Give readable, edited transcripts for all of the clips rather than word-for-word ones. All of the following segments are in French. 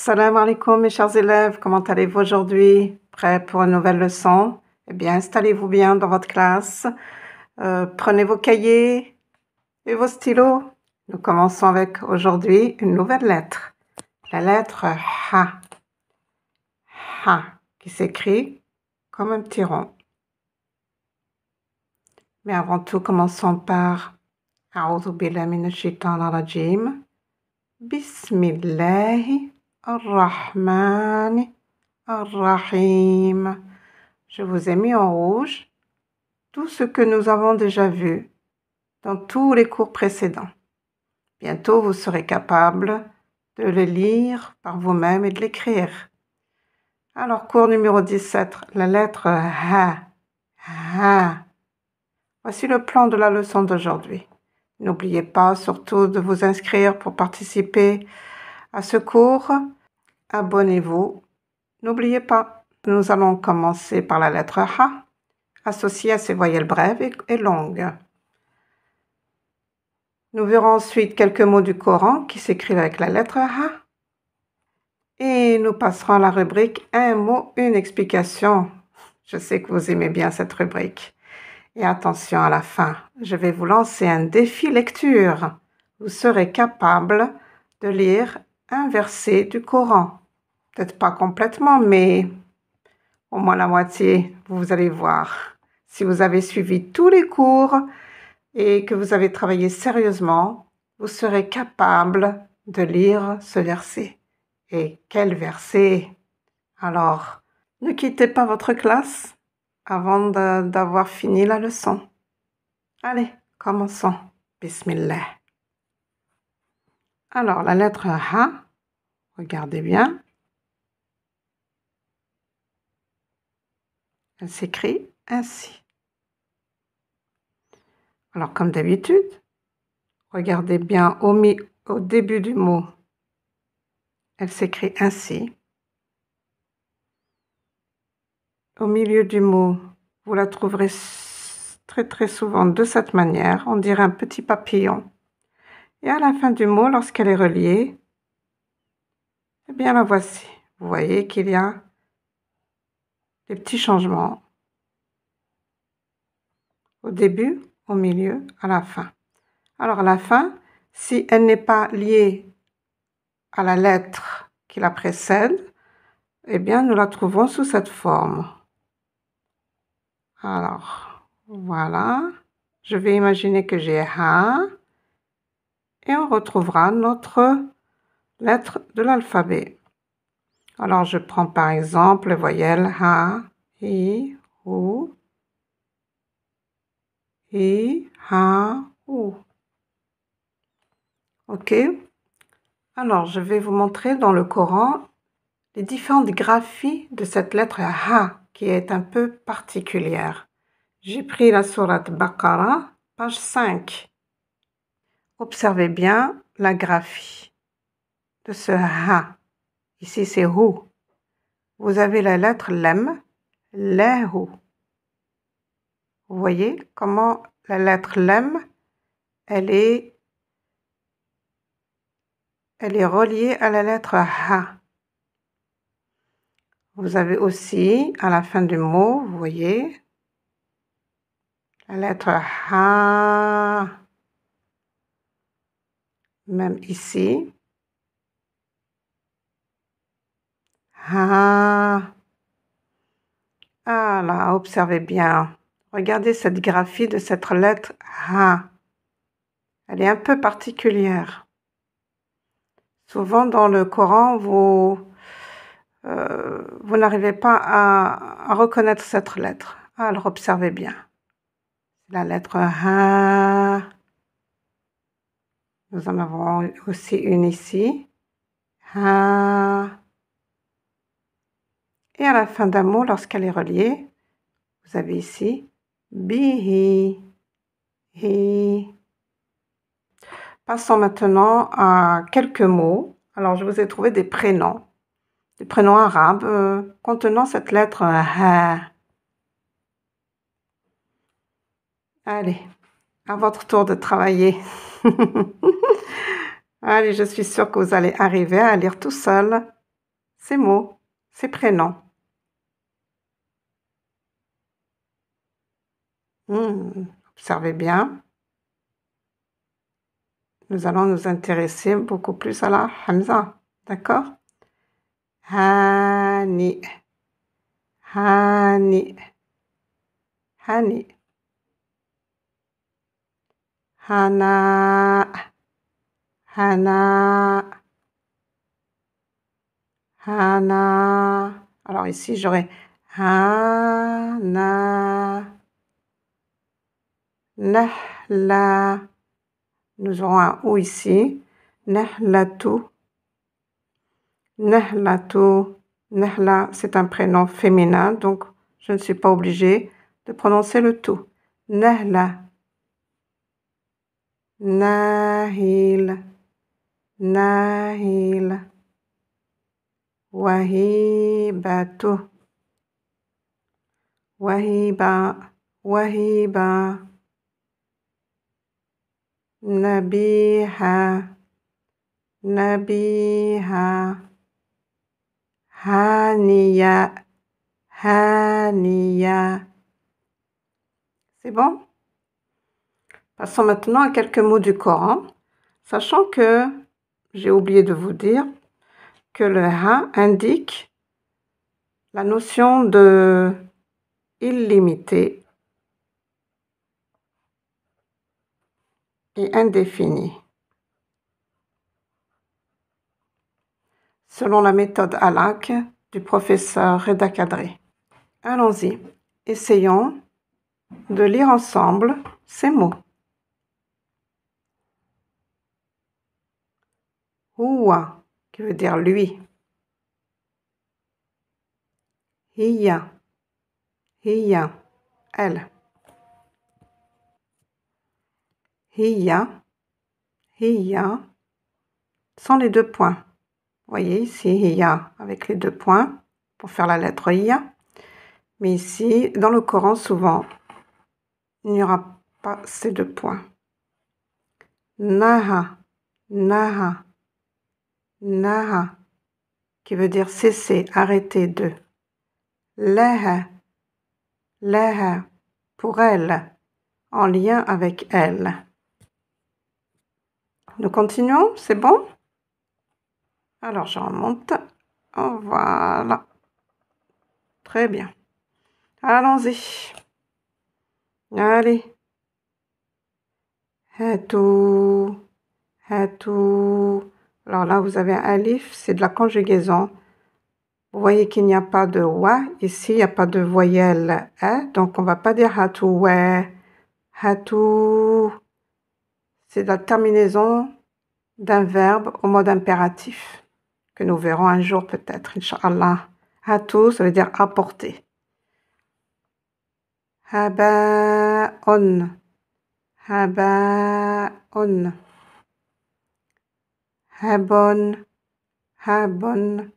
Salam alaikum mes chers élèves, comment allez-vous aujourd'hui? Prêts pour une nouvelle leçon? Eh bien, installez-vous bien dans votre classe, prenez vos cahiers et vos stylos. Nous commençons avec aujourd'hui une nouvelle lettre, la lettre Ha. Ha, qui s'écrit comme un petit rond. Mais avant tout, commençons par A'udhu billahi minash shaitanir rajim. Bismillahi ar-Rahmani ar-Rahim. Je vous ai mis en rouge tout ce que nous avons déjà vu dans tous les cours précédents. Bientôt, vous serez capable de le lire par vous-même et de l'écrire. Alors, cours numéro 17, la lettre Ha. Ha. Voici le plan de la leçon d'aujourd'hui. N'oubliez pas surtout de vous inscrire pour participer à ce cours. Abonnez-vous. N'oubliez pas, nous allons commencer par la lettre Ha, associée à ses voyelles brèves et longues. Nous verrons ensuite quelques mots du Coran qui s'écrivent avec la lettre Ha. Et nous passerons à la rubrique un mot, une explication. Je sais que vous aimez bien cette rubrique. Et attention à la fin, je vais vous lancer un défi lecture. Vous serez capable de lire un verset du Coran. Peut-être pas complètement, mais au moins la moitié, vous allez voir. Si vous avez suivi tous les cours et que vous avez travaillé sérieusement, vous serez capable de lire ce verset. Et quel verset! Alors, ne quittez pas votre classe avant d'avoir fini la leçon. Allez, commençons. Bismillah. Alors, la lettre Ha, regardez bien. Elle s'écrit ainsi. Alors, comme d'habitude, regardez bien au début du mot. Elle s'écrit ainsi. Au milieu du mot, vous la trouverez très souvent de cette manière. On dirait un petit papillon. Et à la fin du mot, lorsqu'elle est reliée, eh bien la voici. Vous voyez qu'il y a des petits changements. Au début, au milieu, à la fin. Alors à la fin, si elle n'est pas liée à la lettre qui la précède, eh bien nous la trouvons sous cette forme. Alors, voilà. Je vais imaginer que j'ai Ha et on retrouvera notre lettre de l'alphabet. Alors, je prends par exemple les voyelles Ha, I, OU, I, Ha, OU. Ok? Alors, je vais vous montrer dans le Coran les différentes graphies de cette lettre Ha qui est un peu particulière. J'ai pris la sourate Baqara, page 5. Observez bien la graphie de ce Ha. Ici, c'est Hu. Vous avez la lettre Lem, Lehu. Vous voyez comment la lettre Lem, elle est reliée à la lettre Ha. Vous avez aussi, à la fin du mot, vous voyez, la lettre Ha. Même ici. Ha. Ah là, observez bien. Regardez cette graphie de cette lettre Ha. Elle est un peu particulière. Souvent dans le Coran, vous n'arrivez pas à reconnaître cette lettre. Alors observez bien. La lettre Ha. Nous en avons aussi une ici. Ha. Et à la fin d'un mot, lorsqu'elle est reliée, vous avez ici Bihi. Hi. Passons maintenant à quelques mots. Alors, je vous ai trouvé des prénoms arabes contenant cette lettre Ha. Allez, à votre tour de travailler. Allez, je suis sûre que vous allez arriver à lire tout seul ces mots, ces prénoms. Observez bien. Nous allons nous intéresser beaucoup plus à la Hamza. D'accord? Hani. Hani. Hani. Hana. Hana. Hana. Alors ici, j'aurai Hana. Nahla. Nous aurons un ou ici. Nahlatu. Nahlatu. Nahla, c'est un prénom féminin, donc je ne suis pas obligée de prononcer le tout. Nahla. Nahil. Nahil. Wahibatu. Wahiba. Wahiba. Nabiha. Nabiha. Hania. Hania. C'est bon? Passons maintenant à quelques mots du Coran, sachant que j'ai oublié de vous dire que le ha indique la notion de illimité et indéfini. Selon la méthode Halak du professeur Reda Kadri. Allons-y, essayons de lire ensemble ces mots. Huwa, qui veut dire lui. Hiya, hiya, elle. Hiya, hiya, sans les deux points. Vous voyez ici, hiya avec les deux points pour faire la lettre hiya. Mais ici, dans le Coran, souvent, il n'y aura pas ces deux points. Naha, naha, naha, qui veut dire cesser, arrêter de. Laha, laha, pour elle, en lien avec elle. Nous continuons, c'est bon? Alors, je remonte. Oh, voilà. Très bien. Allons-y. Allez. Hatou. Hatou. Alors là, vous avez un alif, c'est de la conjugaison. Vous voyez qu'il n'y a pas de wa. Ici, il n'y a pas de voyelle e. Donc, on ne va pas dire hatou wa. Hatou. C'est la terminaison d'un verbe au mode impératif, que nous verrons un jour peut-être, Inch'Allah. Hatou, ça veut dire apporter. Haba'un. Haba'un. Habon. Habon.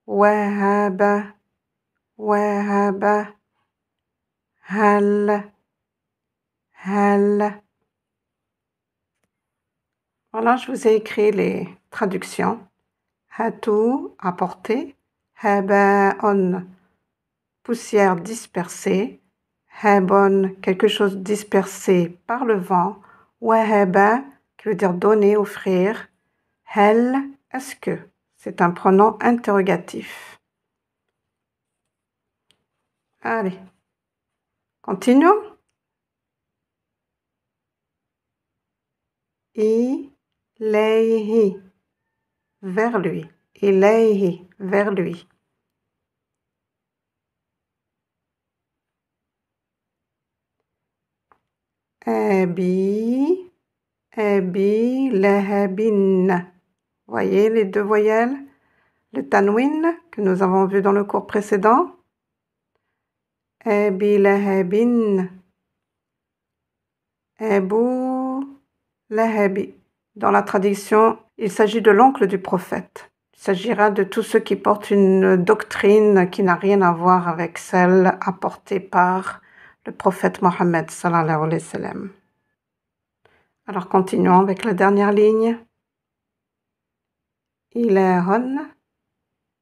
Wahaba. Wahaba. Hal. Hal. Voilà, je vous ai écrit les traductions. Hatou, apporter. Haba'un, poussière dispersée. Habon, quelque chose dispersé par le vent. Wahaba, qui veut dire donner, offrir. Hel, est-ce que? C'est un pronom interrogatif. Allez, continuons. Ilayhi, vers lui. Ilayhi, vers lui. Abi, abi, lahabin. Voyez les deux voyelles? Le tanwin que nous avons vu dans le cours précédent. Abi lahabin. Abu lahabi. Dans la tradition, il s'agit de l'oncle du prophète. Il s'agira de tous ceux qui portent une doctrine qui n'a rien à voir avec celle apportée par le prophète Mohammed sallallahu alayhi wa sallam. Alors continuons avec la dernière ligne. ilahun,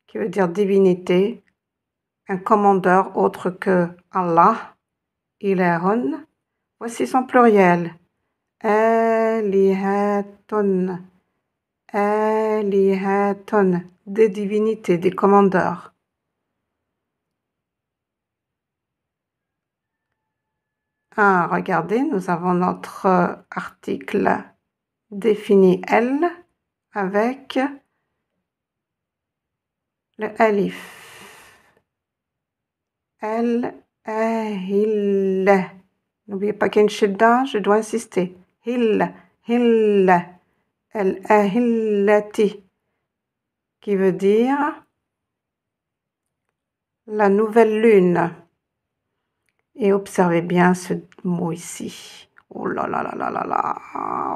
qui veut dire divinité, un commandeur autre que Allah, ilahun. Voici son pluriel, alihatun, alihatun, des divinités, des commandeurs. Ah, regardez, nous avons notre article défini L avec le alif. El, ahil. N'oubliez pas qu'il y a une shidda, je dois insister. Hil, hil, el ahillati, qui veut dire la nouvelle lune. Et observez bien ce mot ici. Oh là là là là là là,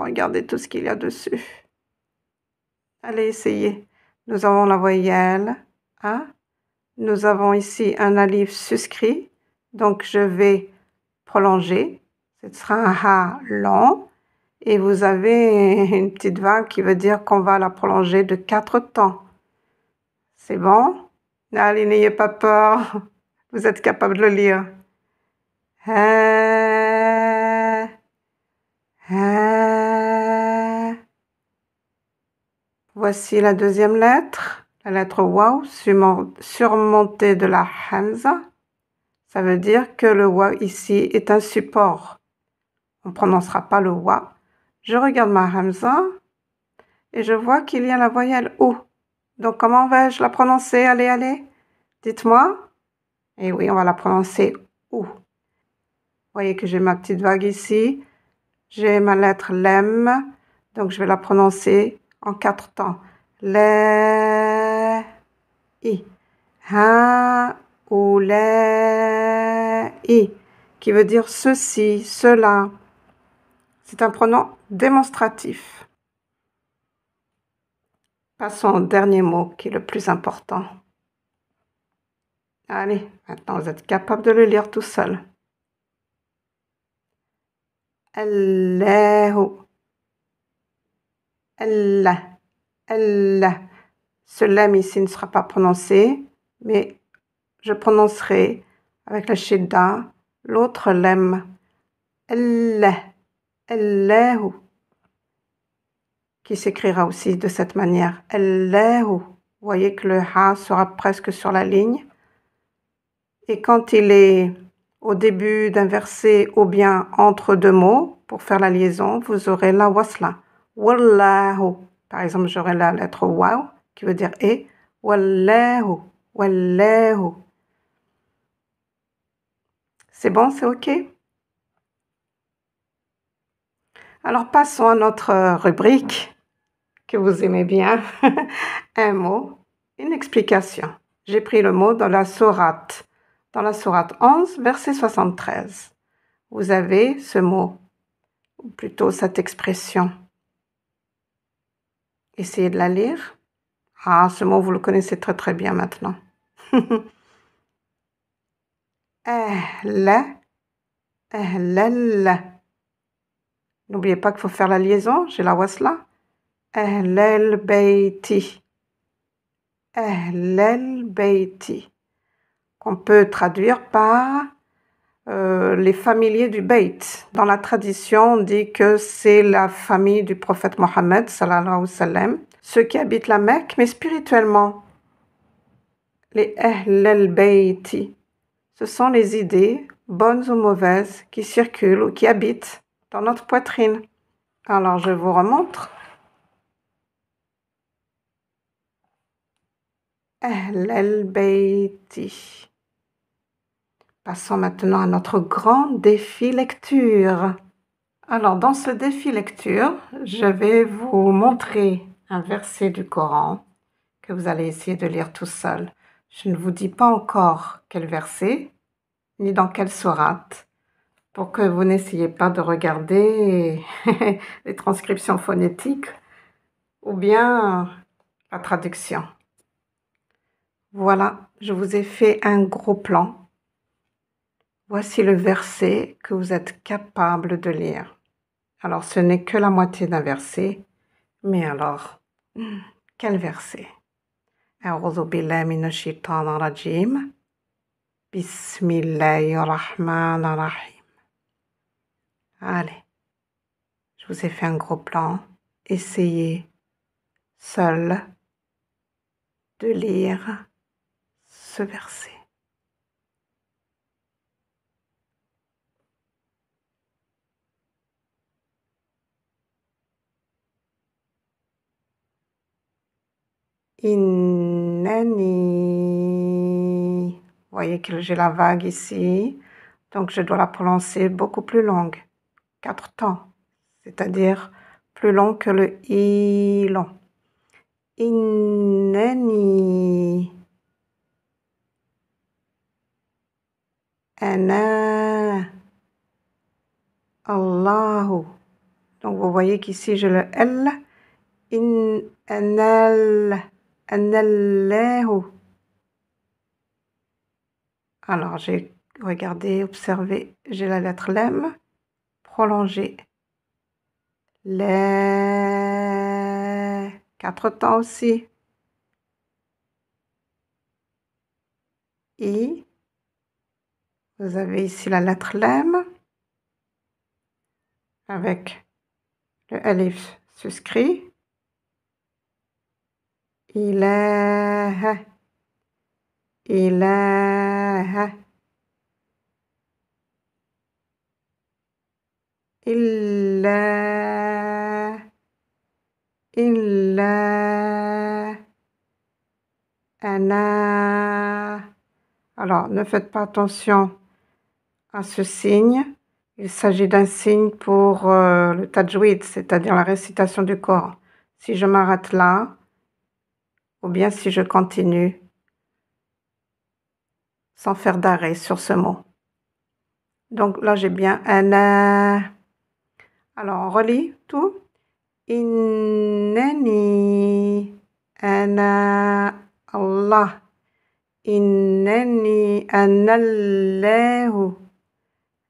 regardez tout ce qu'il y a dessus. Allez, essayez. Nous avons la voyelle A. Nous avons ici un alif suscrit. Donc, je vais prolonger. Ce sera un Ha long. Et vous avez une petite vague qui veut dire qu'on va la prolonger de 4 temps. C'est bon? Allez, n'ayez pas peur. Vous êtes capable de le lire. Ha, ha. Voici la deuxième lettre, la lettre Waw, surmontée de la Hamza. Ça veut dire que le Waw ici est un support. On ne prononcera pas le Waw. Je regarde ma Hamza et je vois qu'il y a la voyelle OU. Donc, comment vais-je la prononcer? Allez, allez, dites-moi. Et oui, on va la prononcer OU. Vous voyez que j'ai ma petite vague ici. J'ai ma lettre LEM. Donc, je vais la prononcer en 4 temps. Le, I. Ha, ou le, I. Qui veut dire ceci, cela. C'est un pronom démonstratif. Passons au dernier mot qui est le plus important. Allez, maintenant vous êtes capable de le lire tout seul. Allahu. Allah. Allah. Ce lem ici ne sera pas prononcé, mais je prononcerai avec la shidda l'autre lem. Allah. Allahu. Qui s'écrira aussi de cette manière. Allahu. Vous voyez que le ha sera presque sur la ligne. Et quand il est au début d'un verset ou bien entre deux mots, pour faire la liaison, vous aurez la wasla. Wallahu. Par exemple, j'aurai la lettre waw, qui veut dire et. Wallahu. Wallahu. C'est bon, c'est OK? Alors, passons à notre rubrique que vous aimez bien. Un mot, une explication. J'ai pris le mot dans la sourate 11, verset 73. Vous avez ce mot, ou plutôt cette expression. Essayez de la lire. Ah, ce mot, vous le connaissez très très bien maintenant. Ahla, ahlal. N'oubliez pas qu'il faut faire la liaison, j'ai la wasla. Ahlal bayti. Ahlal bayti. Qu'on peut traduire par les familiers du Bayt. Dans la tradition, on dit que c'est la famille du prophète Mohammed, sallallahu alayhi wa sallam, ceux qui habitent la Mecque, mais spirituellement. Les Ahl al-Bayti, ce sont les idées, bonnes ou mauvaises, qui circulent ou qui habitent dans notre poitrine. Alors, je vous remontre. Ahl al-Bayti. Passons maintenant à notre grand défi lecture. Alors, dans ce défi lecture, je vais vous montrer un verset du Coran que vous allez essayer de lire tout seul. Je ne vous dis pas encore quel verset, ni dans quelle sourate, pour que vous n'essayiez pas de regarder les transcriptions phonétiques ou bien la traduction. Voilà, je vous ai fait un gros plan. Voici le verset que vous êtes capable de lire. Alors, ce n'est que la moitié d'un verset, mais alors, Quel verset? A'udhu billahi minash shaitanir rajim. Bismillahirrahmanirrahim. Allez, je vous ai fait un gros plan. Essayez seul de lire ce verset. Innani. Vous voyez que j'ai la vague ici, donc je dois la prononcer beaucoup plus longue, 4 temps, c'est-à-dire plus long que le i long. Innani ana Allahu. Donc vous voyez qu'ici j'ai le L. Anallahu. Alors j'ai regardé, observé, j'ai la lettre lem prolongée. Les 4 temps aussi. I. Vous avez ici la lettre lem avec le alif suscrit. Ilaha. Ilaha. Illa ana. Alors, ne faites pas attention à ce signe. Il s'agit d'un signe pour le tajwid, c'est-à-dire la récitation du Coran. Si je m'arrête là, ou bien si je continue sans faire d'arrêt sur ce mot. Donc là, j'ai bien ana. Alors, on relit tout. Innani ana Allah. Innani anallahu.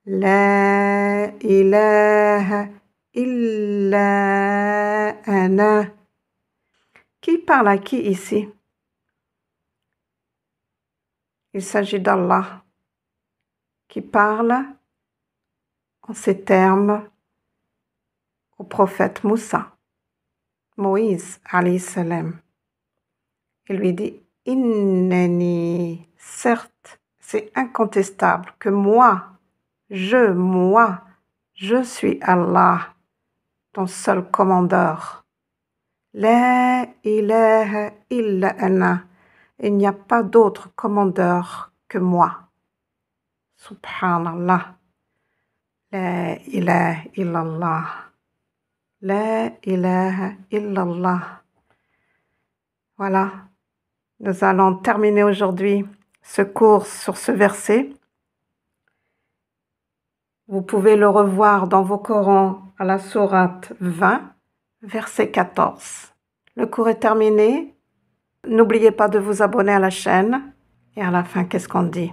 La ilaha illa ana. Qui parle à qui ici? Il s'agit d'Allah qui parle en ces termes au prophète Moussa, Moïse, alayhi salam. Il lui dit Innani, certes, c'est incontestable que moi, je suis Allah, ton seul commandeur. La ilaha illa ana. Il n'y a pas d'autre commandeur que moi. Subhanallah. La ilaha illallah. La ilaha illallah. Voilà. Nous allons terminer aujourd'hui ce cours sur ce verset. Vous pouvez le revoir dans vos Corans à la sourate 20, verset 14. Le cours est terminé. N'oubliez pas de vous abonner à la chaîne. Et à la fin, qu'est-ce qu'on dit?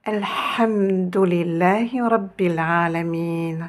Alhamdulillahi Rabbil Alamin.